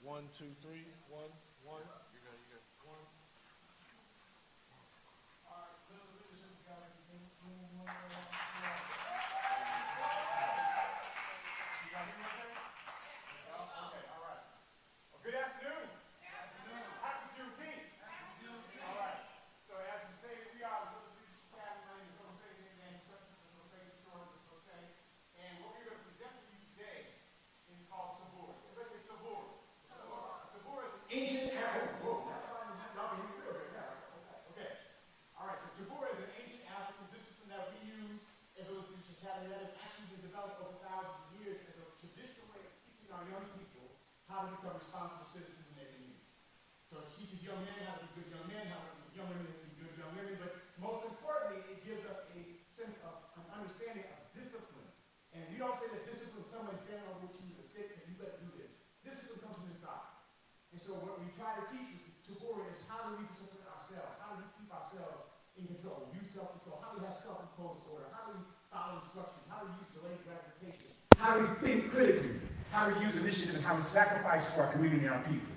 1, 2, 3, 1, 1. You got one. All right, little leadership, we got like one. You got me okay? Okay, all right. Well, good afternoon. Happy Juneteenth. All right. So as we stated, we are the Leadership Academy. My name is Jose, and what we're going to present to you today is called Tabura. Let's say Tabura. Tabura is an ancient African. Okay. All right. So Tabura is an ancient African discipline that we use in the Leadership Academy that has actually been developed over thousands of years as a traditional way of teaching our young people how to become responsible citizens in their community. So it teaches young men how to be good young men, how to be young women to be good young women, but most importantly, it gives us a sense of an understanding of discipline. And we don't say that discipline is someone's down over you with sticks and you better do this. Discipline comes from inside. And so what we try to teach with Tabura is how do we discipline ourselves? How do we keep ourselves in control? Use self-control. How do we have self-imposed order? How do we follow instructions? How do we use delayed gratification? How do we think critically? How do we use initiative and how we sacrifice for our community and our people?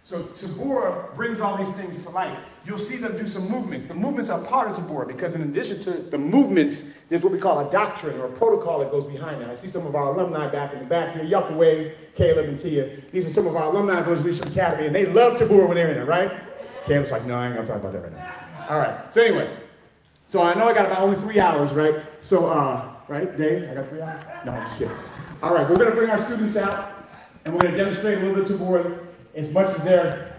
So Tabura brings all these things to light. You'll see them do some movements. The movements are part of Tabura because in addition to the movements, there's what we call a doctrine or a protocol that goes behind that. I see some of our alumni back in the back here. Y'all can wave, Caleb and Tia. These are some of our alumni of the Leadership Academy, and they love Tabura when they're in it, right? Caleb's like, no, I ain't gonna talk about that right now. All right, so anyway. So I know I got about only 3 hours, right? So, right, Dave, I got 3 hours? No, I'm just kidding. All right, we're gonna bring our students out, and we're gonna demonstrate a little bit of Tabura. As much as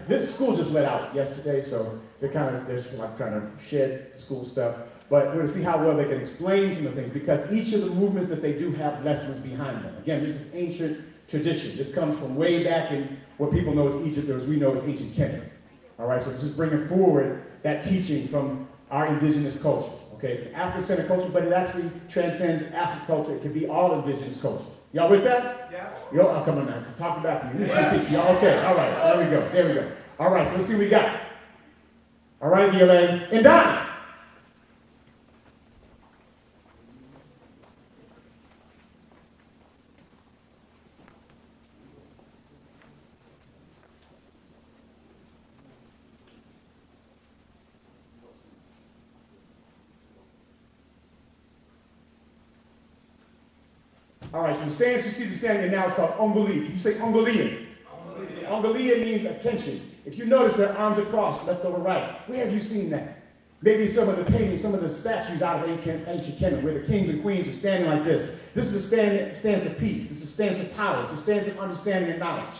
this school just let out yesterday, so they're like trying to shed school stuff. But we're going to see how well they can explain some of the things because each of the movements that they do have lessons behind them. Again, this is ancient tradition. This comes from way back in what people know as Egypt, or as we know as ancient Kenya. All right, so this is bringing forward that teaching from our indigenous culture. Okay, it's an African-centered culture, but it actually transcends African culture. It can be all indigenous culture. Y'all with that? Yeah. Yo, I'll come on now. Talk about you. Y'all okay? All right. There we go. There we go. All right. So let's see what we got. All right, VLA. And Donna. All right, so the stance you see them standing in now is called Ongoli. You say Ongolia. Ongolia means attention. If you notice their arms are crossed, left over right, where have you seen that? Maybe some of the paintings, some of the statues out of ancient Kenya, where the kings and queens are standing like this. This is a stance of peace. This is a stance of power. It's a stance of understanding and knowledge.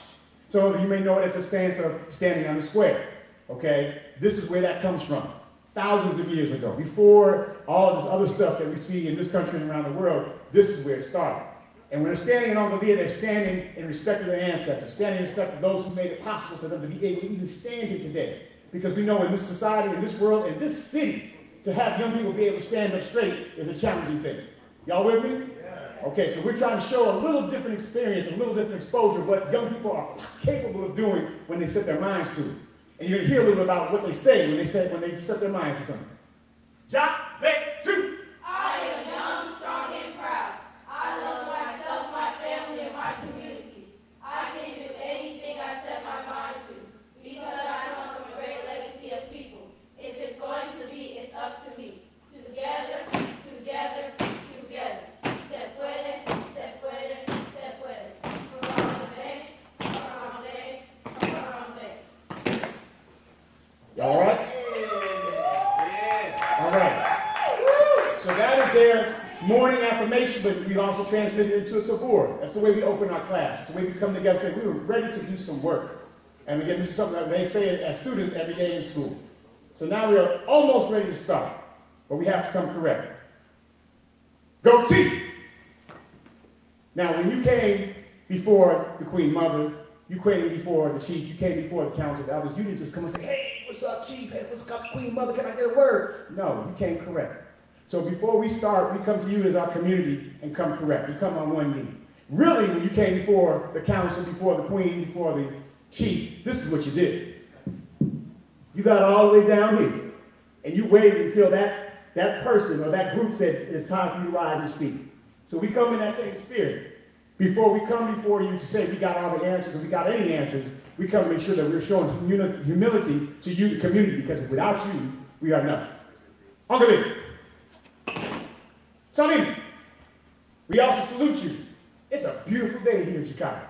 So you may know it as a stance of standing on the square. Okay? This is where that comes from. Thousands of years ago, before all of this other stuff that we see in this country and around the world, this is where it started. And when they're standing in Ongolia, they're standing in respect of their ancestors, standing in respect of those who made it possible for them to be able to even stand here today. Because we know in this society, in this world, in this city, to have young people be able to stand up straight is a challenging thing. Y'all with me? Yeah. Okay, so we're trying to show a little different experience, a little different exposure of what young people are capable of doing when they set their minds to it. And you're going to hear a little bit about what they say when they set their minds to something. Ja, le, two. I am young, strong, and proud. I love myself, my family, and my community. I can do anything I set my mind to because I come from a great legacy of people. If it's going to be, it's up to me. Together, together, together. Se puede, se puede, se puede. Harambe, harambe, harambe. All right? Yeah. All right. So that is their morning affirmation, but we also transmitted it into a Tabura. That's the way we open our class. It's the way we come together and say, we were ready to do some work. And again, this is something that they say as students every day in school. So now we are almost ready to start, but we have to come correct. Go T! Now, when you came before the Queen Mother, you came before the Chief, you came before the Council of Elders, you didn't just come and say, hey, what's up, Chief? Hey, what's up, Queen Mother? Can I get a word? No, you came correct. So before we start, we come to you as our community and come correct. We come on one knee. Really, when you came before the Council, before the Queen, before the Chief, this is what you did. You got all the way down here, and you waited until that person or that group said, it's time for you to rise and speak. So we come in that same spirit. Before we come before you to say we got all the answers, or we got any answers, We come to make sure that we're showing humility to you, the community, because without you, we are nothing. Uncle Lee. Sonny, we also salute you. It's a beautiful day here in Chicago.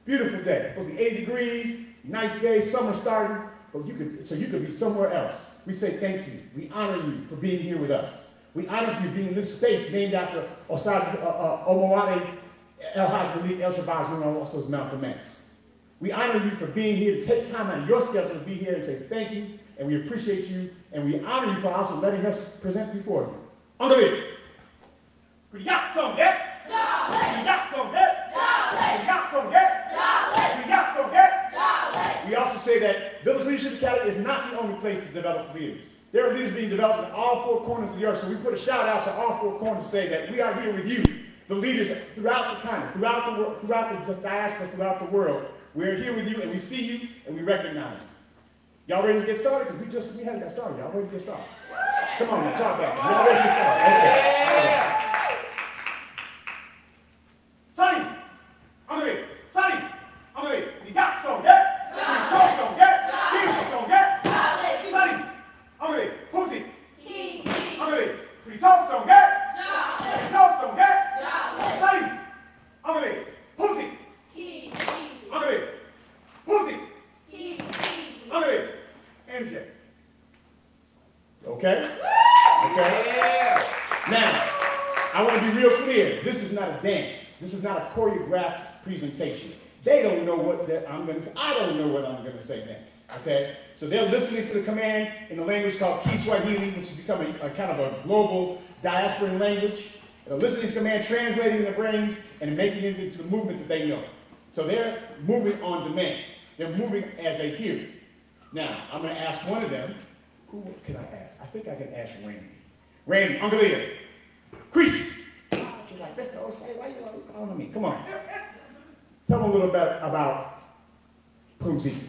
Beautiful day. It's supposed to be 80 degrees, nice day, summer starting, but you could be somewhere else. We say thank you. We honor you for being here with us. We honor you being in this space named after Omowale El-Hajj Malik El-Shabazz, who also is Malcolm X. We honor you for being here, to take time out of your schedule to be here and say thank you, and we appreciate you, and we honor you for also letting us present before you. Uncle Lee. We got some yet? We got some yet? We got some yet? We got some yet? We also say that Village Leadership Academy is not the only place to develop leaders. There are leaders being developed in all four corners of the earth, so we put a shout out to all four corners to say that we are here with you, the leaders throughout the continent, throughout the world, throughout the diaspora, throughout the world. We're here with you, and we see you, and we recognize you. Y'all ready to get started? Because we haven't got started. Y'all ready to get started? Come on now, talk back. Y'all ready to get started? Okay. Sonny, Uncle Lee, we got some, yeah? We talk some, yeah? Give us some, yeah? Sonny, Uncle Lee, who's he? Uncle Lee, we talk some, yeah? We talk some, yeah? Sonny, Uncle Lee, who's he? Uncle Lee, who's he? Uncle Lee, MJ. Okay? Okay? Yeah. Now, I want to be real clear. This is not a dance. This is not a choreographed presentation. They don't know what I'm going to say. I don't know what I'm going to say next. Okay? So they're listening to the command in a language called Kiswahili, which has become a kind of a global diasporan language. They're listening to the command, translating in their brains, and making it into the movement that they know. So they're moving on demand. They're moving as they hear it. Now, I'm going to ask one of them. Who can I ask? I think I can ask Randy. Randy, Uncle Leah. Creasy. She's like, Mr. Osei, why you always calling on me? Come on. Tell them a little bit about Pumzika.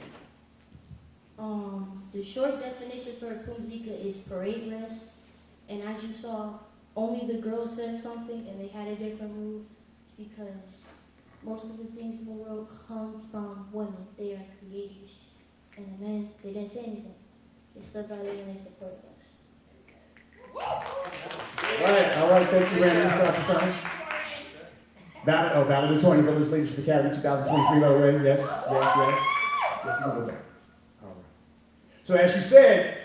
The short definition for Pumzika is parade rest. And as you saw, only the girls said something and they had a different move. It's because most of the things in the world come from women. They are creators. And the men, they didn't say anything. They stuck out there and they supported us. All right, thank you, Randy. Battle of the 20, Village Leadership Academy 2023, by the way. Yes, you can go back. All right. So as she said,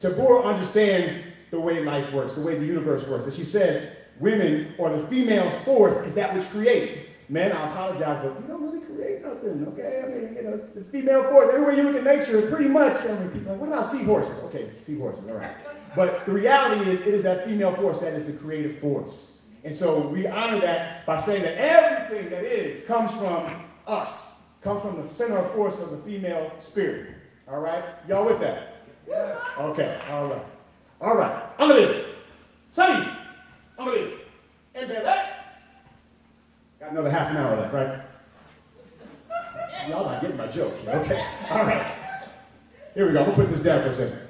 Tabura understands the way life works, the way the universe works. As she said, women, or the female's force, is that which creates. Men, I apologize, but we don't really create nothing, okay? I mean, it's the female force. Everywhere you look at nature, pretty much, people are like, what about seahorses? Okay, seahorses, all right. But the reality is, it is that female force that is the creative force. And so we honor that by saying that everything that is comes from us, comes from the center of force of the female spirit. All right? Y'all with that? Yeah. Okay, all right. All right. Uncle Lee. Sonny. Uncle Lee. And Bebe. Got another half an hour left, right? Y'all not getting my joke. Okay. All right. Here we go. We'll put this down for a second.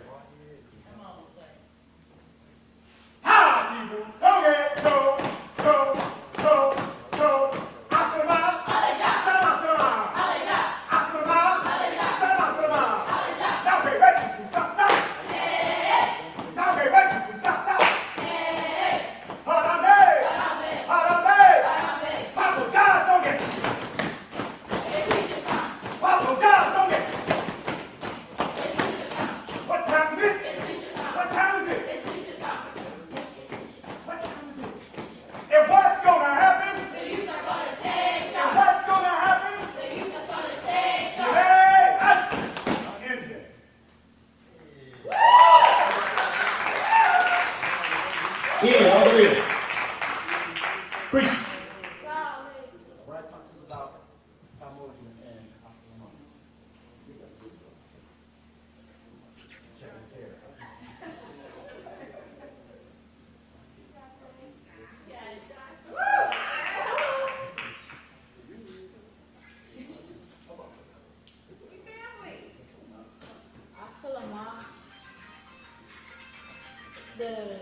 The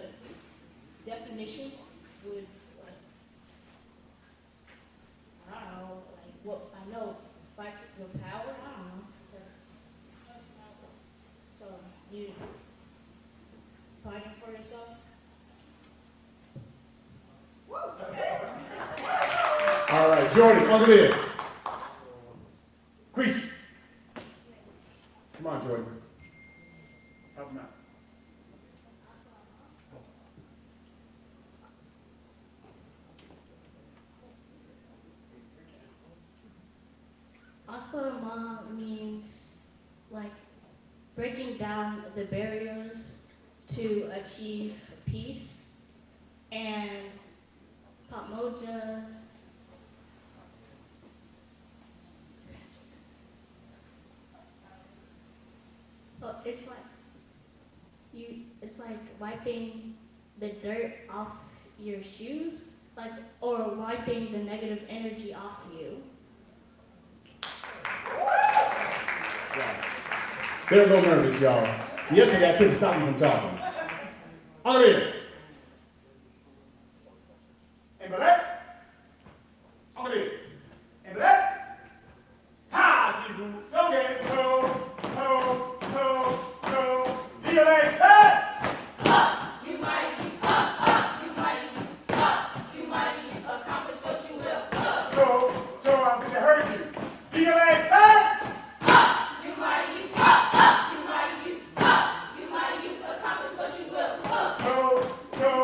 definition would, I don't know, like what I know, fight with power, I don't know. yourself? All right, Jordan, over there. Crease. Come on, Jordan. Help him out. Aslama means like breaking down the barriers to achieve peace, and Patmoja it's like wiping the dirt off your shoes, like, or wiping the negative energy off you. They're a little nervous, y'all. Yesterday, I couldn't stop me from talking. On in. And back. On in. And back. Ha! So get toe. VLA test. Up, you mighty. Up, you mighty. Up, you mighty. Accomplish what you will. Up. So I'm going to hurt you. VLA test. Up, you mighty. Up, you mighty. Up, you mighty. Accomplish what you will. Up. So.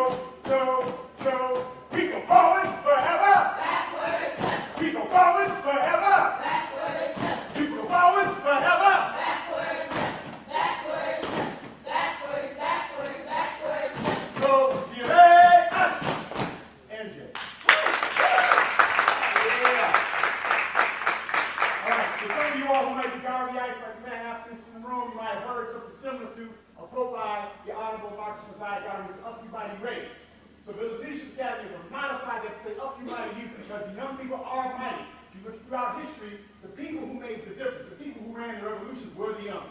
We go forwards forever. Backwards, left. We go forwards forever. Backwards, left. We go forwards forever. Backwards, left. Backwards, left. Backwards, left. So, VLA, action. NJ. Yeah. All right, so some of you all who might be Garveyites, like Pan Africans in the room, you might have heard something similar to a quote by the Honorable Marcus Messiah Garvey, up you mighty race. So the Leadership Academy is a modified that say up you mighty youth because the young people are mighty. If you look throughout history, the people who made the difference, the people who ran the revolutions were the young,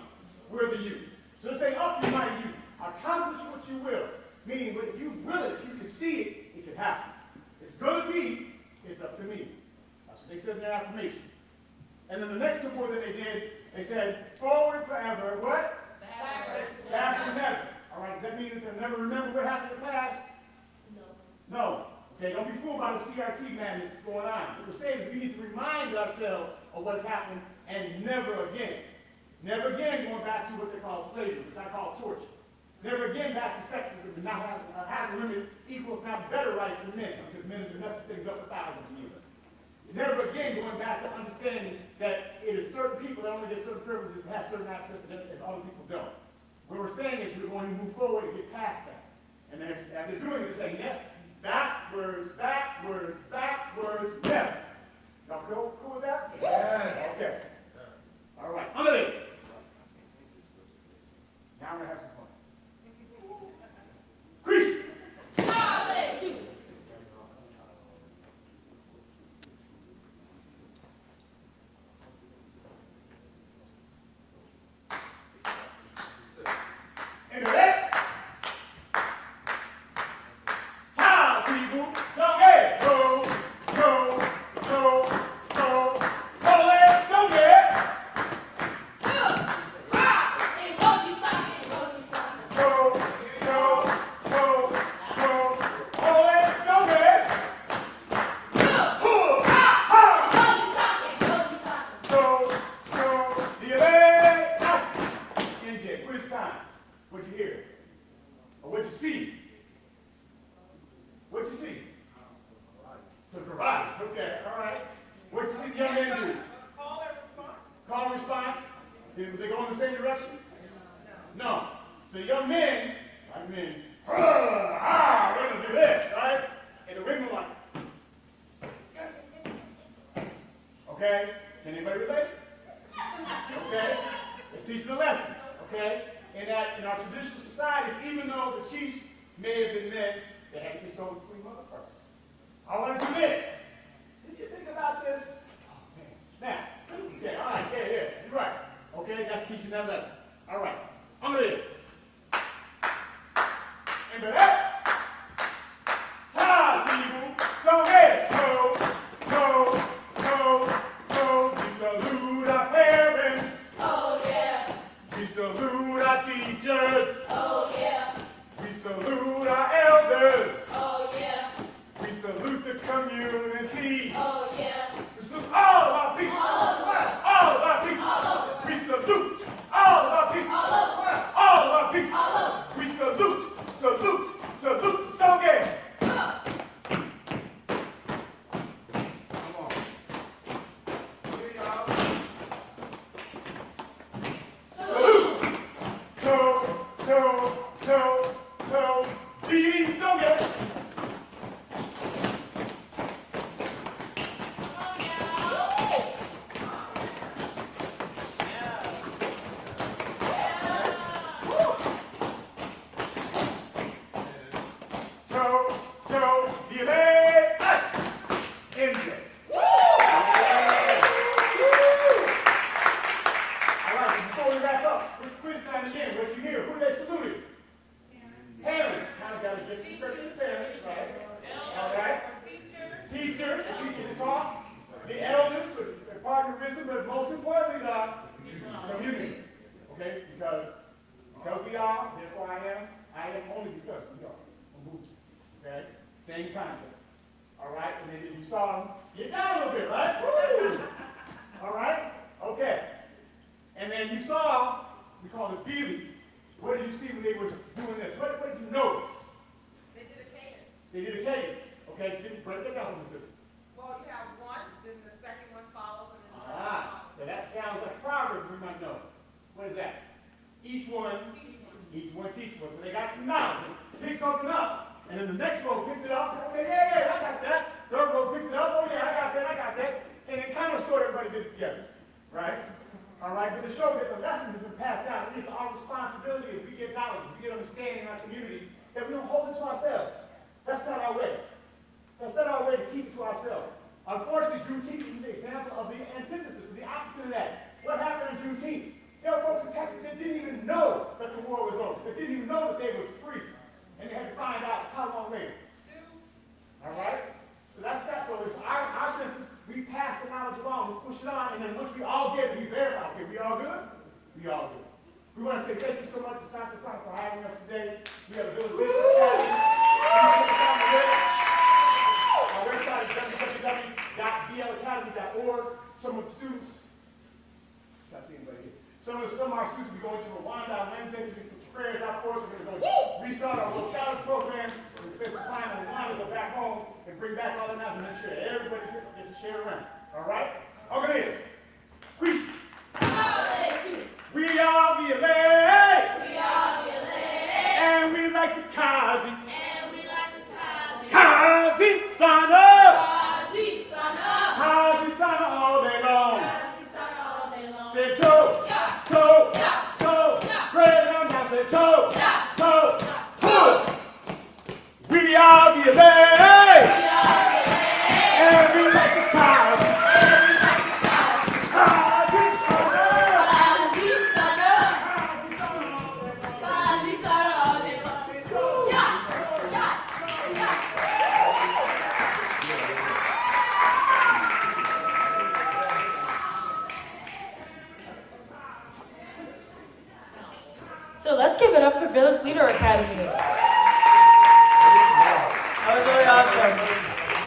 were the youth. So they say up you mighty youth, accomplish what you will. Meaning, if you will it, if you can see it, it can happen. It's going to be, it's up to me. That's what they said in their affirmation. And then the next two words that they did, they said, forward forever, what? Backward never. All right, does that mean that they'll never remember what happened in the past? No. Okay, don't be fooled by the CRT madness that's going on. What we're saying is we need to remind ourselves of what's happened and never again. Never again going back to what they call slavery, which I call torture. Never again back to sexism and not having women equal, if not better rights than men, because men have been messing things up for thousands of years. Never again going back to understanding that it is certain people that only get certain privileges and have certain access to them and other people don't. What we're saying is we're going to move forward and get past that. And then as they're doing it, they're saying, yeah, backwards, never. Y'all cool with that? Yeah. Okay. All right. Under it. Now I'm going to have some fun. Crease. We salute Each one teach one. So they got some knowledge. Pick something up. And then the next row picked it up. Okay, yeah, I got that. Third row picked it up. Oh, yeah, I got that. And it kind of sort of everybody did it together. Right? All right? But to show that the lessons have been passed down, it is our responsibility as we get knowledge, as we get understanding in our community, that we don't hold it to ourselves. That's not our way. That's not our way to keep it to ourselves. Unfortunately, Juneteenth is an example of the antithesis, the opposite of that. What happened in Juneteenth? There were folks in Texas that didn't even know that the war was over. That didn't even know that they was free. And they had to find out how long later. All right? So that's that. So it's our sense, we pass the knowledge along, we push it on, and then once we all get it, we verify. Okay, we all good? We all good. We want to say thank you so much to Santa Santa for having us today. We have a little bit Our website is www.VLacademy.org. Some of the students, I see anybody here. Some of our students will be going to Rwanda on Wednesday to put your prayers out for us. We're going to restart our little scouting program. We're going to spend some time in Rwanda, go back home, and bring back all the knowledge and make sure that everybody gets to share around. All right?